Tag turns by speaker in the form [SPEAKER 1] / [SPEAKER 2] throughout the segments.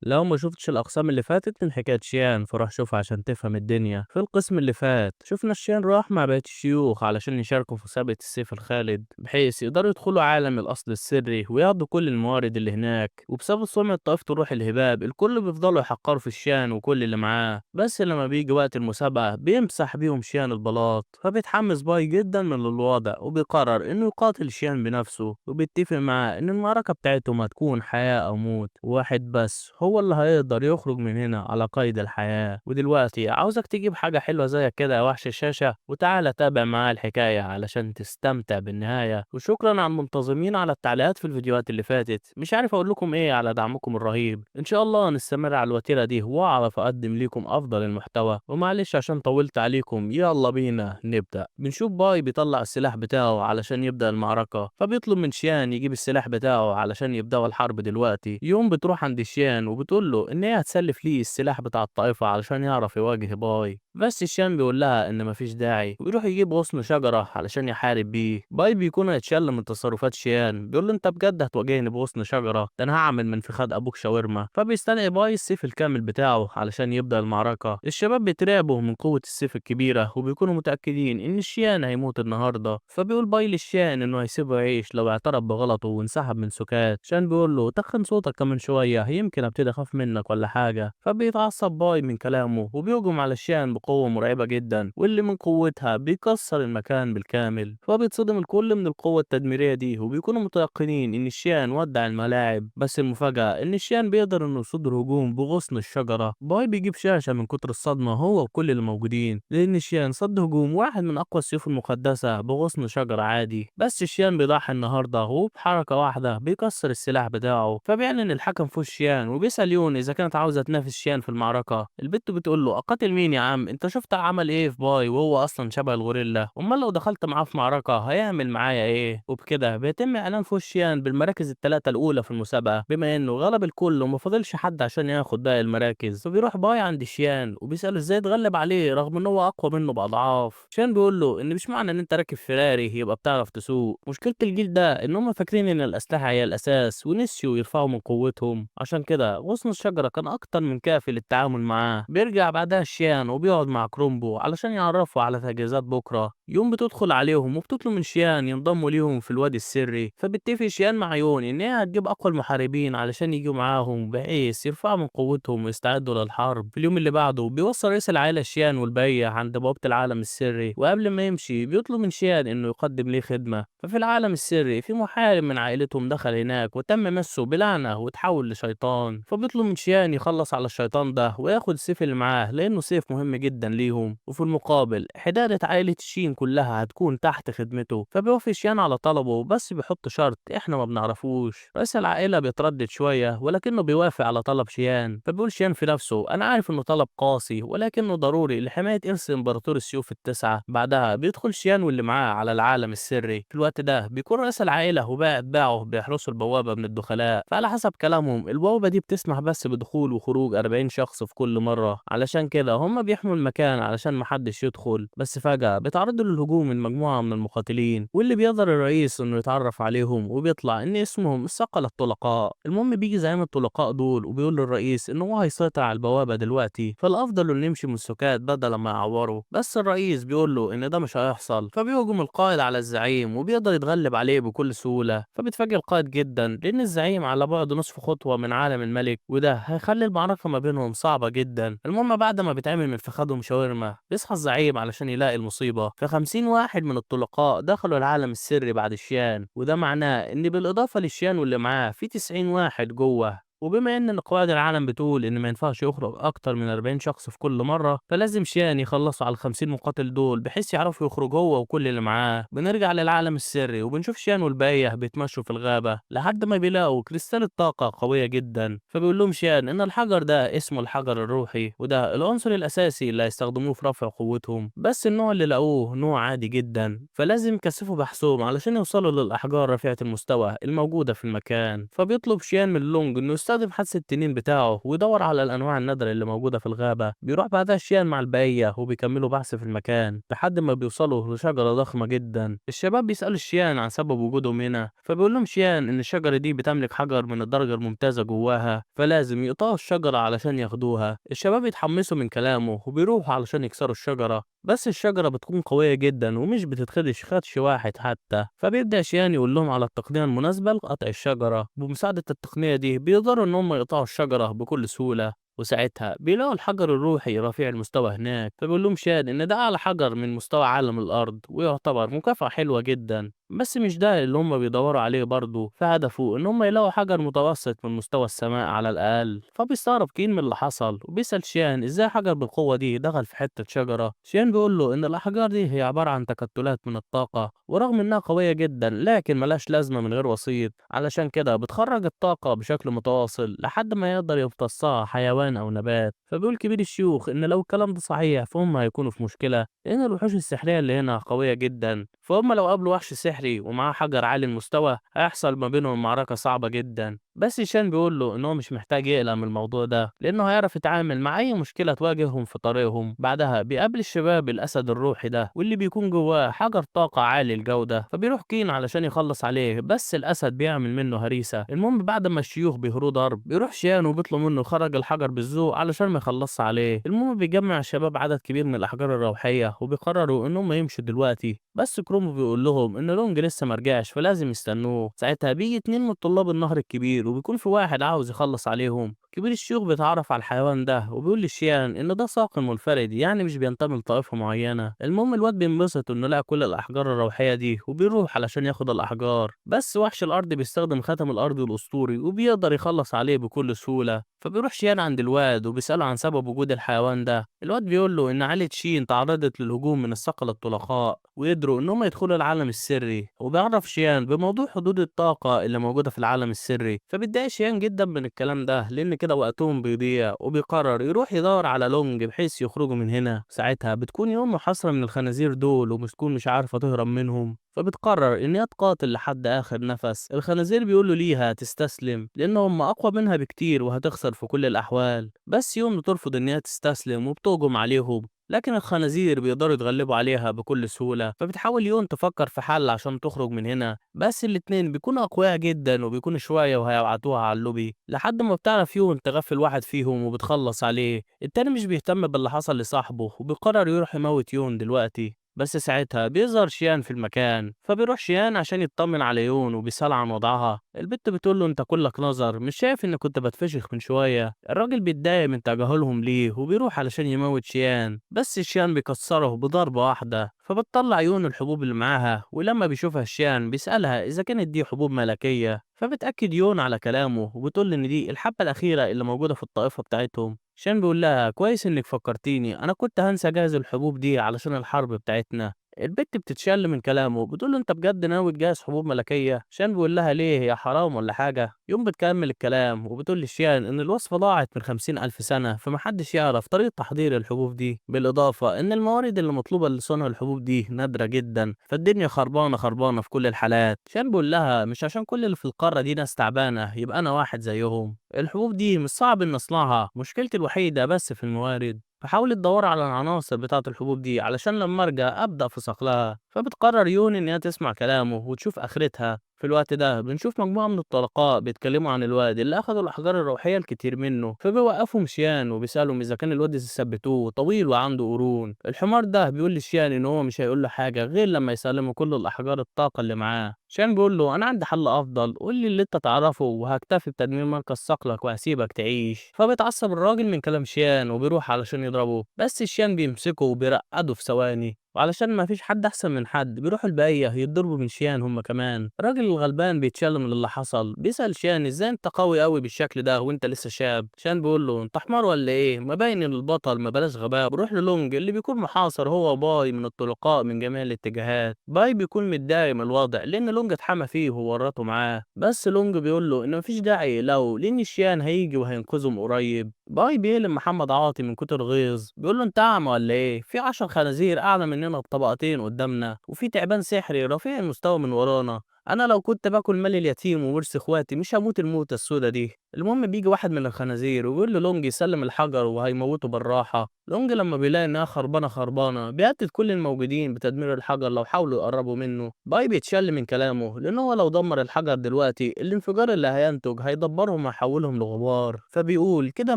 [SPEAKER 1] لو ما شفتش الأقسام اللي فاتت من حكاية شيان فروح شوفها عشان تفهم الدنيا. في القسم اللي فات شفنا شيان راح مع بقية الشيوخ علشان يشاركوا في مسابقة السيف الخالد بحيث يقدروا يدخلوا عالم الأصل السري وياخدوا كل الموارد اللي هناك. وبسبب سمعة طائفة روح الهباب الكل بيفضلوا يحقروا في الشيان وكل اللي معاه، بس لما بيجي وقت المسابقة بيمسح بيهم شيان البلاط. فبيتحمس باي جدا من الوضع وبيقرر إنه يقاتل شيان بنفسه، وبيتفق معاه إن المعركة بتاعتهم هتكون حياة أو موت، واحد بس هو اللي هيقدر يخرج من هنا على قيد الحياة. ودلوقتي عاوزك تجيب حاجة حلوة زي كده يا وحش الشاشة وتعالى تابع معايا الحكاية علشان تستمتع بالنهاية. وشكرا على المنتظمين على التعليقات في الفيديوهات اللي فاتت، مش عارف اقول لكم ايه على دعمكم الرهيب. ان شاء الله نستمر على الوتيرة دي واعرف اقدم لكم افضل المحتوى. ومعلش عشان طولت عليكم، يلا بينا نبدأ. بنشوف باي بيطلع السلاح بتاعه علشان يبدأ المعركة، فبيطلب من شيان يجيب السلاح بتاعه علشان يبدأوا الحرب دلوقتي. يوم بتروح عند شيان وبتقول له ان هي هتسلف ليه السلاح بتاع الطائفة علشان يعرف يواجه باي، بس شيان بيقول لها ان مفيش داعي وبيروح يجيب غصن شجرة علشان يحارب بيه. باي بيكون هيتشل من تصرفات شيان، بيقول له انت بجد هتواجهني بغصن شجرة؟ ده انا هعمل من فخاد ابوك شاورما. فبيستدعي باي السيف الكامل بتاعه علشان يبدأ المعركة. الشباب بيترعبوا من قوة السيف الكبيرة وبيكونوا متأكدين ان شيان هيموت النهاردة. فبيقول باي للشيان انه هيسيبه يعيش لو اعترف بغلطه وانسحب من سكات. شان بيقول له تخن صوتك كمان شوية يمكن ابتدي اخاف منك ولا حاجة. فبيتعصب باي من كلامه وبيهجم على شيان بقوة مرعبة جدا، واللي من قوتها بيكسر المكان بالكامل. فبيتصدم الكل من القوة التدميرية دي وبيكونوا متيقنين ان شيان ودع الملاعب. بس المفاجأة ان شيان بيقدر انه يصد الهجوم بغصن الشجرة. باي بيجيب شاشة من كتر الصدمة هو وكل اللي موجودين، لان شيان صد هجوم واحد من اقوى السيوف المقدسة بغصن شجرة عادي. بس شيان بيضحي النهاردة وبحركة واحدة بيكسر السلاح بتاعه. فبيعلن الحكم في وش شيان وبيسأل يون اذا كانت عاوزة تنافس شيان في المعركة. البت بتقول له اقاتل مين يا عم؟ انت شفت عمل ايه في باي وهو اصلا شبه الغوريلا؟ امال لو دخلت معاه في معركة هيعمل معايا ايه؟ وبكده بيتم اعلان فوشيان بالمراكز الثلاثة الاولى في المسابقة، بما انه غلب الكل وما فاضلش حد عشان ياخد باقي المراكز. فبيروح باي عند شيان وبيسأله ازاي اتغلب عليه رغم ان هو اقوى منه باضعاف. شيان بيقول له ان مش معنى ان انت راكب فيراري يبقى بتعرف تسوق. مشكلة الجيل ده ان هم فاكرين ان الاسلحة هي الاساس ونسيوا يرفعوا من قوتهم. عشان كده غصن الشجرة كان اكتر من كافي للتعامل معاه. بيرجع بعدها شيان وبيقعد مع كرومبو علشان يعرفوا على تجهيزات بكرة. يون بتدخل عليهم وبتطلب من شيان ينضموا ليهم في الوادي السري. فبتتفق شيان مع يون ان هي هتجيب اقوى المحاربين علشان يجوا معاهم بحيث يرفعوا من قوتهم ويستعدوا للحرب. في اليوم اللي بعده بيوصل رئيس العائلة شيان والبية عند بوابة العالم السري، وقبل ما يمشي بيطلب من شيان انه يقدم ليه خدمة. ففي العالم السري في محارب من عائلتهم دخل هناك وتم مسه بلعنة وتحول لشيطان. فبيطلب من شيان يخلص على الشيطان ده وياخد السيف اللي معاه لانه سيف مهم جدا ليهم. وفي المقابل حدادة عائلة شين كلها هتكون تحت خدمته. فبيوافق شيان على طلبه بس بيحط شرط احنا ما بنعرفوش. رئيس العائلة بيتردد شوية ولكنه بيوافق على طلب شيان. فبيقول شيان في نفسه انا عارف انه طلب قاسي ولكنه ضروري لحماية ارث امبراطور السيوف التسعة. بعدها بيدخل شيان واللي معاه على العالم السري. في الوقت ده بيكون رئيس العائلة وباقي اتباعه بيحرسوا البوابة من الدخلاء. فعلى حسب كلامهم البوابة دي بتسمح بس بدخول وخروج 40 شخص في كل مرة، علشان كده هم بيحموا المكان علشان محدش يدخل. بس فجأة بيتعرضوا للهجوم من مجموعة من المقاتلين، واللي بيقدر الرئيس انه يتعرف عليهم وبيطلع ان اسمهم الثقل الطلقاء. المهم بيجي زعيم الطلقاء دول وبيقول للرئيس ان هو هيسيطر على البوابة دلوقتي، فالافضل انه يمشي من السكات بدل ما يعوره. بس الرئيس بيقول له ان ده مش هيحصل. فبيهجم القائد على الزعيم وبيقدر يتغلب عليه بكل سهولة. فبيتفاجئ القائد جدا لان الزعيم على بعد نصف خطوة من عالم الملك، وده هيخلي المعركة ما بينهم صعبة جدا. المهم بعد ما بيتعمل من فخادهم شاورما بيصحى الزعيم علشان يلاقي المصيبة. ف50 واحد من الطلقاء دخلوا العالم السري بعد الشيان، وده معناه ان بالاضافة للشيان واللي معاه في 90 واحد جوه. وبما ان قواعد العالم بتقول ان ما ينفعش يخرج اكتر من 40 شخص في كل مره، فلازم شيان يخلصوا على ال 50 مقاتل دول بحيث يعرفوا يخرج هو وكل اللي معاه. بنرجع للعالم السري وبنشوف شيان والباقيه بيتمشوا في الغابه لحد ما بيلاقوا كريستال الطاقه قويه جدا. فبيقول لهم شيان ان الحجر ده اسمه الحجر الروحي، وده العنصر الاساسي اللي هيستخدموه في رفع قوتهم. بس النوع اللي لقوه نوع عادي جدا، فلازم يكثفوا بحثهم علشان يوصلوا للاحجار رفيعه المستوى الموجوده في المكان. فبيطلب شيان من لونج انه بيستخدم حدس التنين بتاعه ويدور على الأنواع النادرة اللي موجودة في الغابة. بيروح بعدها شيان مع البقية وبيكملوا بحث في المكان لحد ما بيوصلوا لشجرة ضخمة جدا. الشباب بيسألوا شيان عن سبب وجودهم هنا، فبيقول لهم شيان إن الشجرة دي بتملك حجر من الدرجة الممتازة جواها، فلازم يقطعوا الشجرة علشان ياخدوها. الشباب يتحمسوا من كلامه وبيروحوا علشان يكسروا الشجرة، بس الشجرة بتكون قوية جدا ومش بتتخدش خدش واحد حتى. فبيبدأ شيان يقول لهم على التقنية المناسبة لقطع الشجرة. بمساعدة التقنية دي بيقدروا إن هم يقطعوا الشجرة بكل سهولة، وساعتها بيلاقوا الحجر الروحي رفيع المستوى هناك. فبيقول لهم شاد إن ده أعلى حجر من مستوى عالم الأرض، ويعتبر مكافأة حلوة جدا. بس مش ده اللي هم بيدوروا عليه برضه، فهدفه إن هم يلاقوا حجر متوسط من مستوى السماء على الأقل. فبيستغرب كين من اللي حصل وبيسأل شيان إزاي حجر بالقوة دي دخل في حتة شجرة. شيان بيقول له إن الأحجار دي هي عبارة عن تكتلات من الطاقة، ورغم إنها قوية جدا لكن ملهاش لازمة من غير وسيط، علشان كده بتخرج الطاقة بشكل متواصل لحد ما يقدر يمتصها حيوان أو نبات. فبيقول كبير الشيوخ إن لو الكلام ده صحيح فهم هيكونوا في مشكلة، لأن الوحوش السحرية اللي هنا قوية جدا. فهم لو قابلوا وحش سحري ومعاه حجر عالي المستوى هيحصل ما بينهم معركة صعبة جدا. بس شان بيقول له إن هو مش محتاج يقلق من الموضوع ده، لأنه هيعرف يتعامل مع أي مشكلة تواجههم في طريقهم. بعدها بيقابل الشباب الأسد الروحي ده، واللي بيكون جواه حجر طاقة عالي الجودة. فبيروح كين علشان يخلص عليه، بس الأسد بيعمل منه هريسة. المهم بعد ما الشيوخ بيهروا ضرب بيروح شيان وبيطلب منه يخرج الحجر بالذوق علشان ما يخلصش عليه. المهم بيجمع الشباب عدد كبير من الأحجار الروحية وبيقرروا إنهم يمشوا دلوقتي، بس كرومو بيقول لهم إن لونج لسه مرجعش فلازم يستنوه. ساعتها بيجي اتنين من طلاب النهر الكبير وبيكون في واحد عاوز يخلص عليهم. كبير الشيوخ بيتعرف على الحيوان ده وبيقول للشيان إن ده ساقن منفرد، يعني مش بينتمي لطائفة معينة. المهم الواد بينبسط إنه لقى كل الأحجار الروحية دي وبيروح علشان ياخد الأحجار، بس وحش الأرض بيستخدم خاتم الأرض الأسطوري وبيقدر يخلص عليه بكل سهولة. فبيروح شيان عند الواد وبيسأله عن سبب وجود الحيوان ده. الواد بيقول له إن عائلة شين تعرضت للهجوم من الصقل الطلقاء وقدروا إن هم يدخلوا العالم السري، وبيعرف شيان بموضوع حدود الطاقة اللي موجودة في العالم السري. فبيتضايق شيان جدا من الكلام ده لأن كده وقتهم بيضيع، وبيقرر يروح يدور على لونج بحيث يخرجوا من هنا. ساعتها بتكون يوم محاصرة من الخنازير دول وبتكون مش عارفة تهرب منهم، فبتقرر إن هي تقاتل لحد آخر نفس. الخنازير بيقولوا ليها تستسلم لأن هم أقوى منها بكتير وهتخسر في كل الأحوال، بس يوم بترفض إن هي تستسلم وبتهجم عليهم، لكن الخنازير بيقدروا يتغلبوا عليها بكل سهولة. فبتحاول يون تفكر في حل عشان تخرج من هنا، بس الاتنين بيكونوا أقوياء جدا وبيكونوا شوية وهيبعتوها على اللوبي لحد ما بتعرف يون تغفل واحد فيهم وبتخلص عليه. التاني مش بيهتم باللي حصل لصاحبه وبيقرر يروح يموت يون دلوقتي، بس ساعتها بيظهر شيان في المكان. فبيروح شيان عشان يطمن على يون وبيسأل عن وضعها. البت بتقول له انت كلك نظر، مش شايف اني كنت بتفشخ من شوية؟ الراجل بيتضايق من تجاهلهم ليه وبيروح علشان يموت شيان، بس شيان بيكسره بضربة واحدة. فبتطلع يون الحبوب اللي معاها، ولما بيشوفها شيان بيسألها إذا كانت دي حبوب ملكية، فبتأكد يون على كلامه وبتقول إن دي الحبة الأخيرة اللي موجودة في الطائفة بتاعتهم. شان بيقول لها كويس إنك فكرتيني، أنا كنت هنسى أجهز الحبوب دي علشان الحرب بتاعتنا. البت بتتشل من كلامه بتقول له انت بجد ناوي تجهز حبوب ملكيه؟ شان بيقول لها ليه، هي حرام ولا حاجه؟ يوم بتكمل الكلام وبتقول لشيان ان الوصفه ضاعت من 50,000 سنه، فمحدش يعرف طريقه تحضير الحبوب دي، بالاضافه ان الموارد اللي مطلوبه لصنع الحبوب دي نادره جدا، فالدنيا خربانه خربانه في كل الحالات. شان بيقول لها مش عشان كل اللي في القاره دي ناس تعبانه يبقى انا واحد زيهم، الحبوب دي مش صعب ان اصنعها، مشكلتي الوحيده بس في الموارد. فحاول تدور على العناصر بتاعة الحبوب دي علشان لما ارجع ابدأ في صقلها. فبتقرر يون ان هي تسمع كلامه وتشوف اخرتها. في الوقت ده بنشوف مجموعة من الطلقاء بيتكلموا عن الواد اللي اخدوا الاحجار الروحية الكتير منه، فبيوقفهم شيان وبيسألهم اذا كان الواد اللي ثبتوه طويل وعنده قرون. الحمار ده بيقول لشيان ان هو مش هيقول له حاجة غير لما يسلمه كل الاحجار الطاقة اللي معاه. شان بيقول له انا عندي حل افضل، قول لي اللي انت تعرفه وهكتفي بتدمير مركز صقلك وهسيبك تعيش. فبيتعصب الراجل من كلام شيان وبيروح علشان يضربه، بس شيان بيمسكه وبيرقده في ثواني، وعلشان ما فيش حد احسن من حد بيروحوا البقيه يتضربوا من شيان هم كمان. الراجل الغلبان بيتشل من اللي حصل، بيسأل شيان ازاي انت قوي قوي بالشكل ده وانت لسه شاب؟ شيان بيقول له انت حمار ولا ايه، ما باين ان البطل ما بلاش غباء. بروح للونج اللي بيكون محاصر هو وباي من الطلقاء من جميع الاتجاهات. باي بيكون متضايق من الوضع لان لونج اتحمى فيه وورطه معاه، بس لونج بيقول له ان مفيش داعي يقلقوا لان شيان هيجي وهينقذهم قريب. باي بيقلم محمد عاطي من كتر غيظ، بيقول له انت اعمى ولا ايه، في 10 خنازير اعلى مننا بطبقتين قدامنا، وفي تعبان سحري رفيع المستوى من ورانا، انا لو كنت باكل مال اليتيم وورث اخواتي مش هموت الموتة السودا دي. المهم بيجي واحد من الخنازير وبيقول له لونج يسلم الحجر وهيموته بالراحة. لونج لما بيلاقي انها خربانة خربانة بيهدد كل الموجودين بتدمير الحجر لو حاولوا يقربوا منه. باي بيتشل من كلامه لان هو لو دمر الحجر دلوقتي الانفجار اللي هينتج هيدبرهم ويحولهم لغبار، فبيقول كده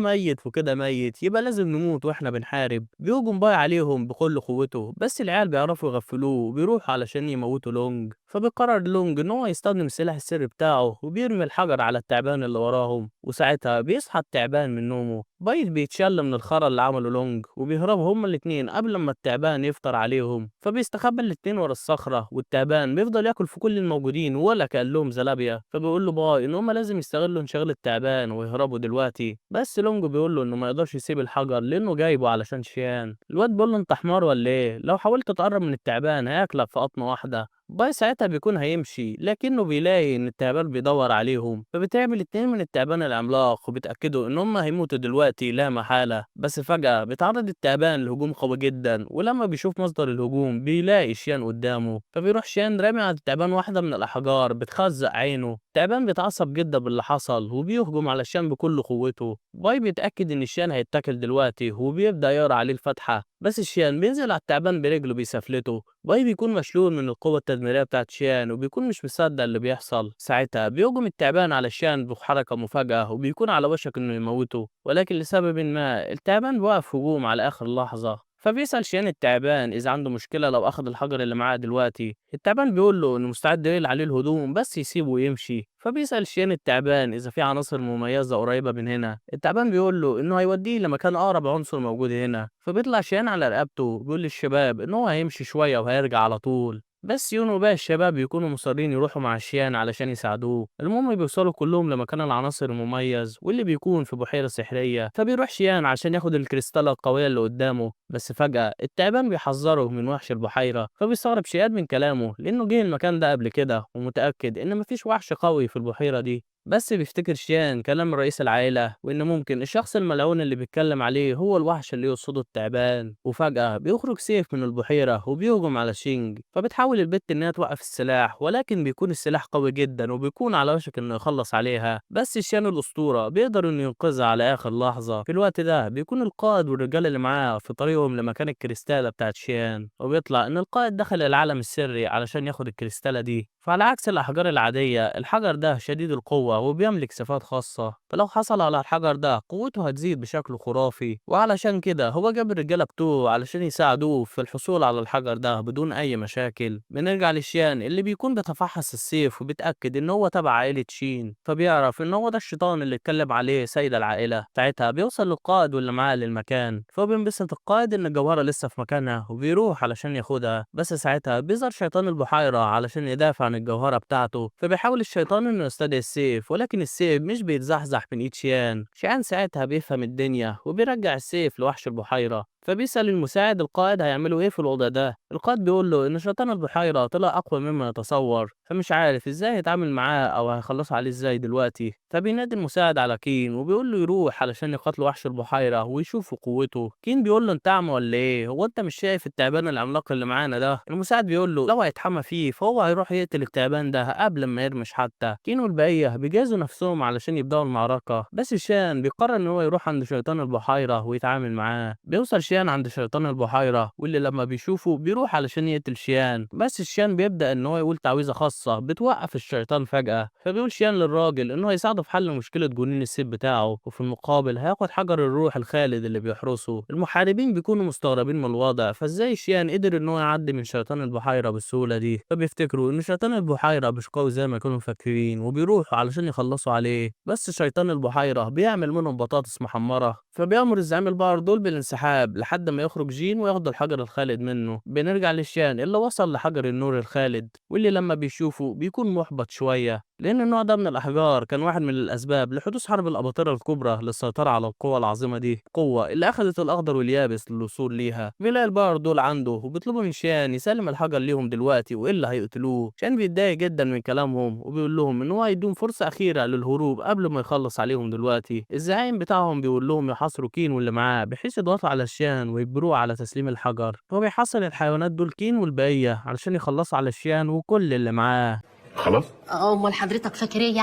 [SPEAKER 1] ميت وكده ميت يبقى لازم نموت واحنا بنحارب. بيهجم باي عليهم بكل قوته بس العيال بيعرفوا يغفلوه وبيروحوا علشان يموتوا لونج. فبيقرر لونج ان هو يستخدم السلاح السري بتاعه وبيرمي الحجر على التعبان اللي وراهم، وساعتها بيصحى التعبان من نومه. بايت بيتشل من الخرا اللي عمله لونج وبيهربوا هما الاتنين قبل ما التعبان يفطر عليهم. فبيستخبى الاتنين ورا الصخرة والتعبان بيفضل ياكل في كل الموجودين ولا كان لهم زلابيا. فبيقول له باي ان هما لازم يستغلوا انشغال التعبان ويهربوا دلوقتي، بس لونج بيقول له انه ما يقدرش يسيب الحجر لانه جايبه علشان شيان. الواد بيقول له انت حمار ولا ايه؟ لو حاولت تقرب من التعبان هياكلك في قطمة واحدة. باي ساعتها بيكون هيمشي لكنه بيلاقي ان التعبان بيدور عليهم، فبتعمل اتنين من التعبان العملاق وبيتأكدوا ان هم هيموتوا دلوقتي لا محالة. بس فجأة بيتعرض التعبان لهجوم قوي جدا، ولما بيشوف مصدر الهجوم بيلاقي شيان قدامه. فبيروح شيان رامي على التعبان واحدة من الأحجار بتخزق عينه. التعبان بيتعصب جدا باللي حصل وبيهجم على شيان بكل قوته. باي بيتأكد ان الشيان هيتاكل دلوقتي وبيبدأ يقرا عليه الفتحة، بس الشيان بينزل على التعبان برجله بيسفلته. باي بيكون مشلول من القوة التدميرية بتاعت شيان وبيكون مش مصدق اللي بيحصل. ساعتها بيهجم التعبان على شيان بحركة مفاجئة وبيكون على وشك انه يموته، ولكن لسبب ما التعبان بيوقف هجوم على آخر لحظة. فبيسأل شيان التعبان إذا عنده مشكلة لو أخد الحجر اللي معاه دلوقتي. التعبان بيقول له إنه مستعد يقلع عليه الهدوم بس يسيبه ويمشي. فبيسأل شيان التعبان إذا في عناصر مميزة قريبة من هنا. التعبان بيقول له إنه هيوديه لمكان أقرب عنصر موجود هنا. فبيطلع شيان على رقبته بيقول للشباب إن هو هيمشي شوية وهيرجع على طول، بس يونو وباقي الشباب بيكونوا مصرين يروحوا مع شيان علشان يساعدوه. المهم بيوصلوا كلهم لمكان العناصر المميز واللي بيكون في بحيرة سحرية. فبيروح شيان عشان ياخد الكريستالة القوية اللي قدامه، بس فجأة التعبان بيحذره من وحش البحيرة. فبيستغرب شيان من كلامه لأنه جه المكان ده قبل كده ومتأكد إن مفيش وحش قوي في البحيرة دي. بس بيفتكر شيان كلام رئيس العائلة وإن ممكن الشخص الملعون اللي بيتكلم عليه هو الوحش اللي يقصده التعبان. وفجأة بيخرج سيف من البحيرة وبيهجم على شينج. فبتحاول البت إنها توقف السلاح ولكن بيكون السلاح قوي جدا وبيكون على وشك إنه يخلص عليها، بس شيان الأسطورة بيقدر إنه ينقذها على آخر لحظة. في الوقت ده بيكون القائد والرجال اللي معاه في طريقهم لمكان الكريستالة بتاعت شيان، وبيطلع إن القائد دخل العالم السري علشان ياخد الكريستالة دي. فعلى عكس الأحجار العادية الحجر ده شديد القوة وبيملك صفات خاصة، فلو حصل على الحجر ده قوته هتزيد بشكل خرافي. وعلشان كده هو جاب الرجالة بتوعه علشان يساعدوه في الحصول على الحجر ده بدون أي مشاكل. بنرجع لشيان اللي بيكون بيتفحص السيف وبيتأكد إن هو تبع عائلة شين، فبيعرف إن هو ده الشيطان اللي اتكلم عليه سيد العائلة. ساعتها بيوصل للقائد واللي معاه للمكان، فبينبسط القائد إن الجوهرة لسه في مكانها وبيروح علشان ياخدها. بس ساعتها بيظهر شيطان البحيرة علشان يدافع عن الجوهرة بتاعته. فبيحاول الشيطان إنه يستدعي السيف ولكن السيف مش بيتزحزح من إيد شيان. شيان ساعتها بيفهم الدنيا وبيرجع السيف لوحش البحيرة. فبيسأل المساعد القائد هيعملوا ايه في الوضع ده. القائد بيقول له ان شيطان البحيرة طلع اقوى مما يتصور، فمش عارف ازاي هيتعامل معاه او هيخلص عليه ازاي دلوقتي. فبينادي المساعد على كين وبيقول له يروح علشان يقاتل وحش البحيرة ويشوفوا قوته. كين بيقول له انت اعمى ولا ايه؟ هو انت مش شايف التعبان العملاق اللي معانا ده؟ المساعد بيقول له لو هيتحمى فيه فهو هيروح يقتل التعبان ده قبل ما يرمش. حتى كين والبقية بيجهزوا نفسهم علشان يبداوا المعركة، بس شان بيقرر ان هو يروح عند شيطان البحيرة ويتعامل معاه. بيوصل شيان عند شيطان البحيرة واللي لما بيشوفه بيروح علشان يقتل شيان، بس شيان بيبدأ ان هو يقول تعويذة خاصة بتوقف الشيطان فجأة. فبيقول شيان للراجل ان هو يساعده في حل مشكلة جنين السيف بتاعه، وفي المقابل هياخد حجر الروح الخالد اللي بيحرسه. المحاربين بيكونوا مستغربين من الوضع، فازاي شيان قدر ان هو يعدي من شيطان البحيرة بالسهولة دي. فبيفتكروا ان شيطان البحيرة مش قوي زي ما كانوا مفكرين وبيروحوا علشان يخلصوا عليه، بس شيطان البحيرة بيعمل منهم بطاطس محمرة. فبيأمر الزعيم البقر دول بالانسحاب لحد ما يخرج جين وياخد الحجر الخالد منه. بنرجع للشان اللي وصل لحجر النور الخالد واللي لما بيشوفه بيكون محبط شوية، لأن النوع ده من الأحجار كان واحد من الأسباب لحدوث حرب الأباطرة الكبرى للسيطرة على القوة العظيمة دي، القوة اللي أخذت الأخضر واليابس للوصول ليها. بيلاقي البقر دول عنده وبيطلبوا من شان يسلم الحجر ليهم دلوقتي وإلا هيقتلوه. شان بيتضايق جدا من كلامهم وبيقول لهم إن هو هيديهم فرصة أخيرة للهروب قبل ما يخلص عليهم دلوقتي. الزعيم بتاعهم بيقول لهم يحاصروا كين واللي معاه بحيث يضغطوا على الشان ويجبروه على تسليم الحجر. هو بيحصل الحيوانات دول كين والبقية علشان يخلصوا على الشان وكل اللي معاه.
[SPEAKER 2] خلاص.
[SPEAKER 3] امال حضرتك فاكر ايه يعني؟